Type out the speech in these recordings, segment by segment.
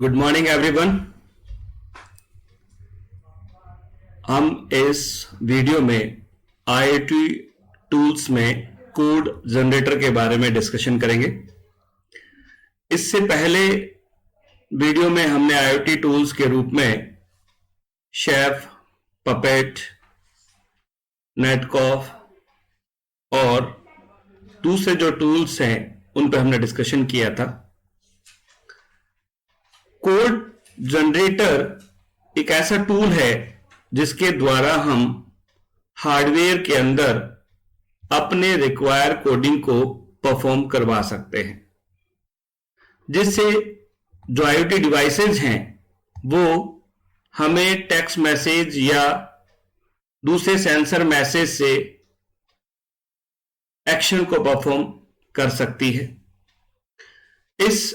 Good morning everyone. हम इस video में आईओटी टूल्स में कोड जनरेटर के बारे में डिस्कशन करेंगे। इससे पहले वीडियो में हमने आईओटी टूल्स के रूप में शेफ, पपेट, नेटकॉफ और दूसरे जो टूल्स हैं उन पर हमने डिस्कशन किया था। कोड जनरेटर एक ऐसा टूल है जिसके द्वारा हम हार्डवेयर के अंदर अपने रिक्वायर कोडिंग को परफॉर्म करवा सकते हैं, जिससे जो आईओटी डिवाइसेज हैं वो हमें टेक्स्ट मैसेज या दूसरे सेंसर मैसेज से एक्शन को परफॉर्म कर सकती है। इस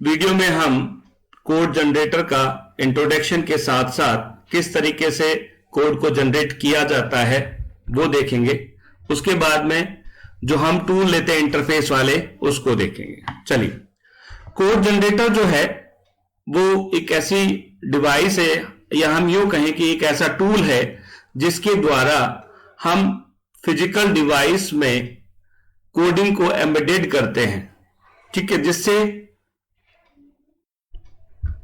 वीडियो में हम कोड जनरेटर का इंट्रोडक्शन के साथ साथ किस तरीके से कोड को जनरेट किया जाता है वो देखेंगे। उसके बाद में जो हम टूल लेते हैं इंटरफेस वाले उसको देखेंगे। चलिए, कोड जनरेटर जो है वो एक ऐसी डिवाइस है, या हम यूं कहें कि एक ऐसा टूल है जिसके द्वारा हम फिजिकल डिवाइस में कोडिंग को एम्बेडेड करते हैं। ठीक है, जिससे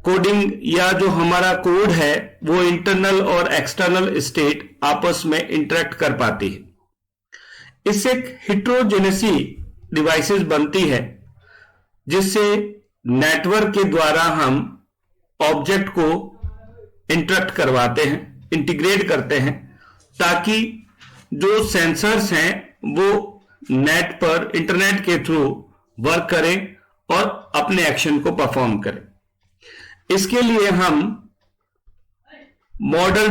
कोडिंग या जो हमारा कोड है वो इंटरनल और एक्सटर्नल स्टेट आपस में इंटरेक्ट कर पाती है। इससे एक हेटेरोजेनेसी डिवाइसेस बनती है, जिससे नेटवर्क के द्वारा हम ऑब्जेक्ट को इंटरेक्ट करवाते हैं, इंटीग्रेट करते हैं, ताकि जो सेंसर्स हैं वो नेट पर इंटरनेट के थ्रू वर्क करें और अपने एक्शन को परफॉर्म करें। इसके लिए हम model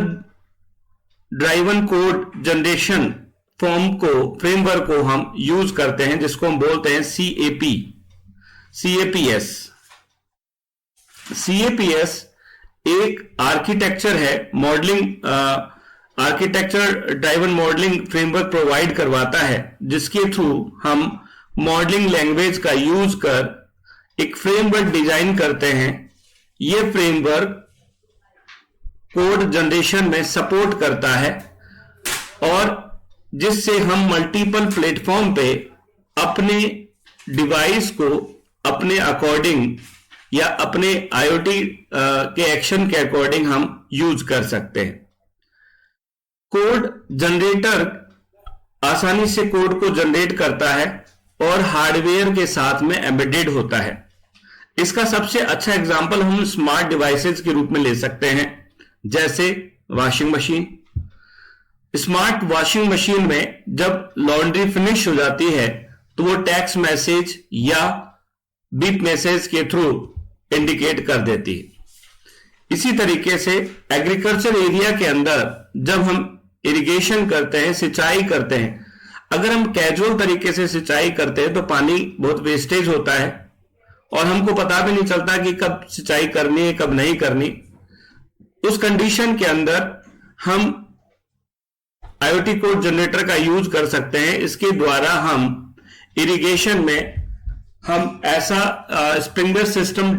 driven code generation framework को हम यूज करते हैं, जिसको हम बोलते हैं CAPS। CAPS एक आर्किटेक्चर है, modelling architecture driven modelling framework provide करवाता है, जिसके थ्रू हम मॉडलिंग लैंग्वेज का यूज कर एक फ्रेमवर्क डिजाइन करते हैं। ये फ्रेमवर्क कोड जनरेशन में सपोर्ट करता है और जिससे हम मल्टीपल प्लेटफॉर्म पे अपने डिवाइस को अपने अकॉर्डिंग या अपने आईओटी के एक्शन के अकॉर्डिंग हम यूज कर सकते हैं। कोड जनरेटर आसानी से कोड को जनरेट करता है और हार्डवेयर के साथ में एम्बेडेड होता है। इसका सबसे अच्छा एग्जांपल हम स्मार्ट डिवाइसेस के रूप में ले सकते हैं, जैसे washing machine. Smart washing machine में जब लॉन्ड्री फिनिश हो जाती है तो वो टेक्स्ट मैसेज या बीप मैसेज के थ्रू इंडिकेट कर देती है। इसी तरीके से एग्रीकल्चर एरिया के अंदर जब हम इरिगेशन करते हैं, सिंचाई करते हैं, अगर हम कैजुअल तरीके से सिंचाई करते हैं तो पानी बहुत वेस्टेज होता है और हमको पता भी नहीं चलता कि कब सिंचाई करनी है कब नहीं करनी। उस कंडीशन के अंदर हम आईओटी कोड जनरेटर का यूज कर सकते हैं। इसके द्वारा हम इरिगेशन में हम ऐसा स्प्रिंकलर सिस्टम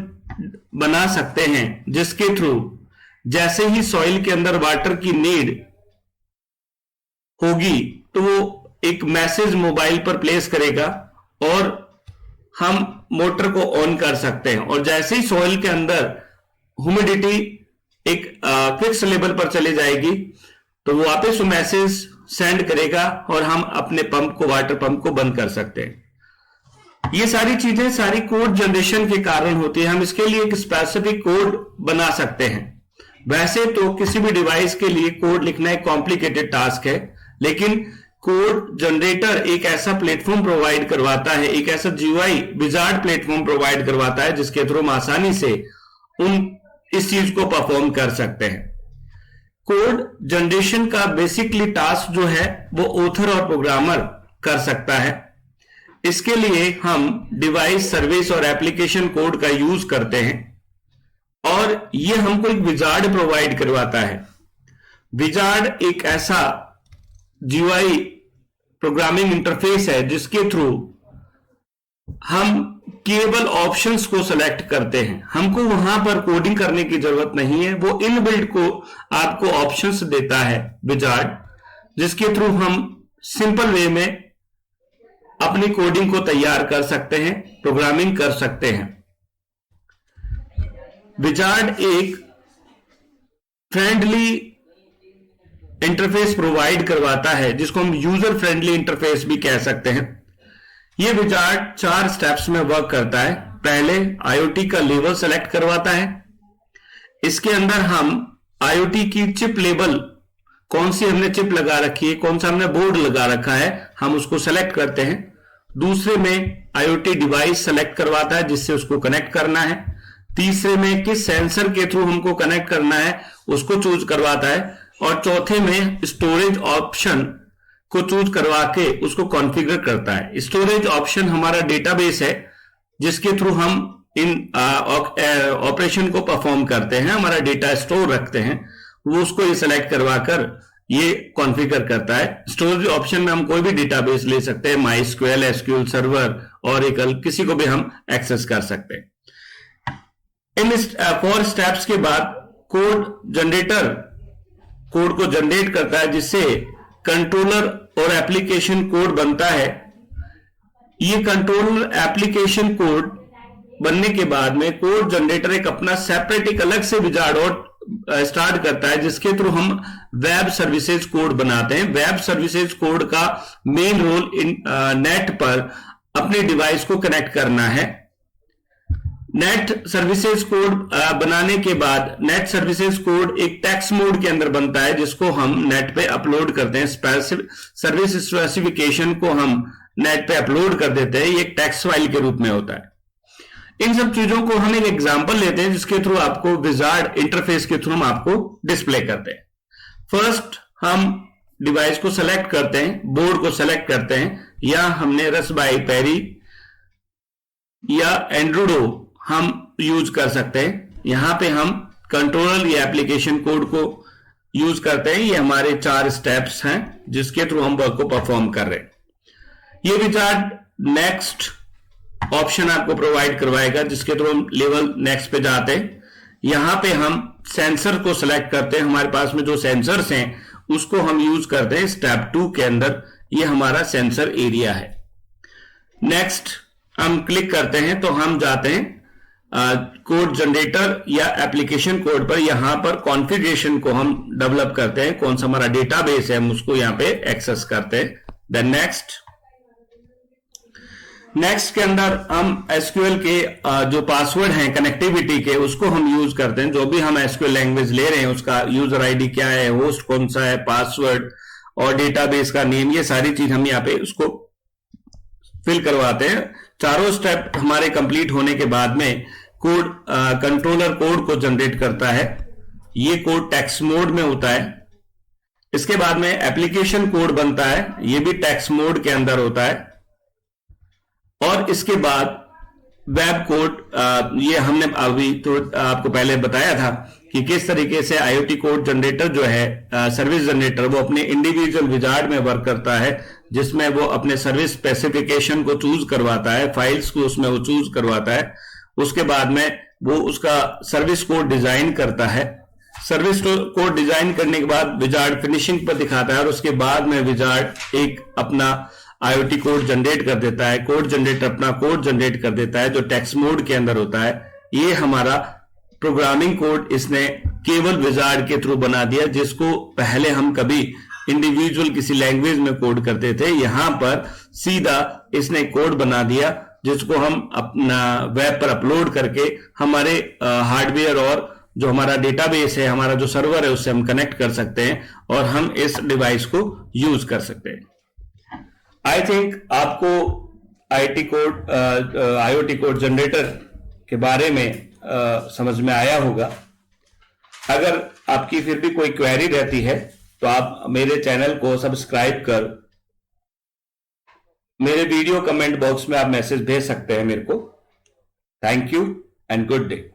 बना सकते हैं जिसके थ्रू जैसे ही सॉइल के अंदर वाटर की नीड होगी तो वो एक मैसेज मोबाइल पर प्लेस करेगा और हम मोटर को ऑन कर सकते हैं, और जैसे ही सॉइल के अंदर ह्यूमिडिटी एक फिक्स लेवल पर चली जाएगी तो वो वापस वो मैसेज सेंड करेगा और हम अपने पंप को, वाटर पंप को बंद कर सकते हैं। ये सारी चीजें सारी कोड जनरेशन के कारण होती है। हम इसके लिए एक स्पेसिफिक कोड बना सकते हैं। वैसे तो किसी भी डिवाइस के लिए कोड लिखना एक कॉम्प्लिकेटेड टास्क है, लेकिन कोड जनरेटर एक ऐसा प्लेटफॉर्म प्रोवाइड करवाता है, एक ऐसा जीयूआई विजार्ड प्लेटफॉर्म प्रोवाइड करवाता है जिसके थ्रू हम आसानी से इस चीज को परफॉर्म कर सकते हैं। कोड जनरेशन का बेसिकली टास्क जो है वो ऑथर और प्रोग्रामर कर सकता है। इसके लिए हम डिवाइस, सर्विस और एप्लीकेशन कोड का यूज करते हैं और ये हमको एक विजार्ड प्रोवाइड करवाता है। विजार्ड एक ऐसा जीयूआई प्रोग्रामिंग इंटरफेस है जिसके थ्रू हम केवल ऑप्शंस को सेलेक्ट करते हैं, हमको वहां पर कोडिंग करने की जरूरत नहीं है। वो इनबिल्ट को आपको ऑप्शंस देता है विजार्ड, जिसके थ्रू हम सिंपल वे में अपनी कोडिंग को तैयार कर सकते हैं, प्रोग्रामिंग कर सकते हैं। विजार्ड एक फ्रेंडली इंटरफेस प्रोवाइड करवाता है, जिसको हम यूजर फ्रेंडली इंटरफेस भी कह सकते हैं। यह विजार्ड 4 स्टेप्स में वर्क करता है। पहले आईओटी का लेवल सेलेक्ट करवाता है। इसके अंदर हम आईओटी की चिप लेवल, कौन सी हमने चिप लगा रखी है, कौन सा हमने बोर्ड लगा रखा है, हम उसको सेलेक्ट करते हैं। दूसरे में आईओटी डिवाइस सेलेक्ट करवाता है जिससे उसको कनेक्ट करना है। तीसरे में किस सेंसर के थ्रू हमको कनेक्ट करना है उसको चूज करवाता है। और चौथे में स्टोरेज ऑप्शन को चूज करवा के उसको कॉन्फ़िगर करता है। स्टोरेज ऑप्शन हमारा डेटाबेस है जिसके थ्रू हम इन ऑपरेशन को परफॉर्म करते हैं, हमारा डेटा स्टोर रखते हैं। वो उसको ये सेलेक्ट करवाकर ये कॉन्फ़िगर करता है। स्टोरेज ऑप्शन में हम कोई भी डेटाबेस ले सकते हैं, माइस्क्यूएल, एसक्यूएल सर्वर, ऑरेकल, किसी को भी हम एक्सेस कर सकते हैं। इन 4 स्टेप्स के बाद कोड जनरेटर कोड को जनरेट करता है, जिससे कंट्रोलर और एप्लीकेशन कोड बनता है। ये कंट्रोलर एप्लीकेशन कोड बनने के बाद में कोड जनरेटर एक अपना सेपरेट एक अलग से विजार्ड और स्टार्ट करता है, जिसके थ्रू हम वेब सर्विसेज कोड बनाते हैं। वेब सर्विसेज कोड का मेन रोल नेट पर अपने डिवाइस को कनेक्ट करना है। नेट सर्विसेज कोड बनाने के बाद नेट सर्विसेज कोड एक टेक्स्ट मोड के अंदर बनता है, जिसको हम नेट पे अपलोड करते हैं। सर्विस स्पेसिफिकेशन को हम नेट पे अपलोड कर देते हैं, ये एक टेक्स्ट फाइल के रूप में होता है। इन सब चीजों को हम एक एग्जांपल लेते हैं, जिसके थ्रू आपको विजार्ड इंटरफेस के थ्रू हम आपको डिस्प्ले करते हैं। फर्स्ट हम डिवाइस को सेलेक्ट करते हैं, बोर्ड को सेलेक्ट करते हैं, या हमने रास्पबेरी पाई या एंड्रोइड हम यूज कर सकते हैं। यहां पे हम कंट्रोलर या एप्लीकेशन कोड को यूज करते हैं। ये हमारे 4 स्टेप्स हैं जिसके थ्रू हम वर्क को परफॉर्म कर रहे हैं। ये विजार्ड नेक्स्ट ऑप्शन आपको प्रोवाइड करवाएगा, जिसके थ्रू हम लेवल नेक्स्ट पे जाते हैं। यहां पे हम सेंसर को सिलेक्ट करते हैं। हमारे पास में जो सेंसर्स हैं उसको हम यूज करते हैं स्टेप 2 के अंदर। ये हमारा सेंसर एरिया है। नेक्स्ट हम क्लिक करते हैं तो हम जाते हैं कोड जनरेटर या एप्लीकेशन कोड पर। यहां पर कॉन्फ़िगरेशन को हम डेवलप करते हैं, कौन सा हमारा डेटाबेस है हम उसको यहां पे एक्सेस करते हैं। देन नेक्स्ट के अंदर हम एसक्यूएल के जो पासवर्ड हैं कनेक्टिविटी के, उसको हम यूज करते हैं। जो भी हम एसक्यूएल लैंग्वेज ले रहे हैं उसका यूजर आईडी क्या है, होस्ट कौन सा है, पासवर्ड और डेटाबेस का नेम, ये सारी चीज हम यहाँ पे उसको फिल करवाते हैं। चारों स्टेप हमारे कंप्लीट होने के बाद में कोड कंट्रोलर कोड को जनरेट करता है। ये कोड टेक्स्ट मोड में होता है। इसके बाद में एप्लीकेशन कोड बनता है, ये भी टेक्स्ट मोड के अंदर होता है। और इसके बाद वेब कोड, ये हमने अभी तो आपको पहले बताया था कि किस तरीके से आईओटी कोड जनरेटर जो है सर्विस जनरेटर, वो अपने इंडिविजुअल विजार्ड में वर्क करता है, जिसमें वो अपने सर्विस स्पेसिफिकेशन को चूज करवाता है, फाइल्स को उसमें वो चूज करवाता है। उसके बाद में वो उसका सर्विस कोड डिजाइन करता है। सर्विस कोड डिजाइन करने के बाद विजार्ड फिनिशिंग पर दिखाता है, और उसके बाद में विजार्ड एक अपना आईओटी कोड जनरेट कर देता है। कोड जनरेटर अपना कोड जनरेट कर देता है जो टेक्स्ट मोड के अंदर होता है। ये हमारा प्रोग्रामिंग कोड इसने केवल विजार्ड के थ्रू बना दिया, जिसको पहले हम कभी इंडिविजुअल किसी लैंग्वेज में कोड करते थे। यहां पर सीधा इसने कोड बना दिया जिसको हम अपना वेब पर अपलोड करके हमारे हार्डवेयर और जो हमारा डेटाबेस है, हमारा जो सर्वर है, उससे हम कनेक्ट कर सकते हैं और हम इस डिवाइस को यूज कर सकते हैं। आई थिंक आपको आईओटी कोड जनरेटर के बारे में समझ में आया होगा। अगर आपकी फिर भी कोई क्वेरी रहती है तो आप मेरे चैनल को सब्सक्राइब कर मेरे वीडियो कमेंट बॉक्स में आप मैसेज भेज सकते हैं मेरे को। Thank you and good day.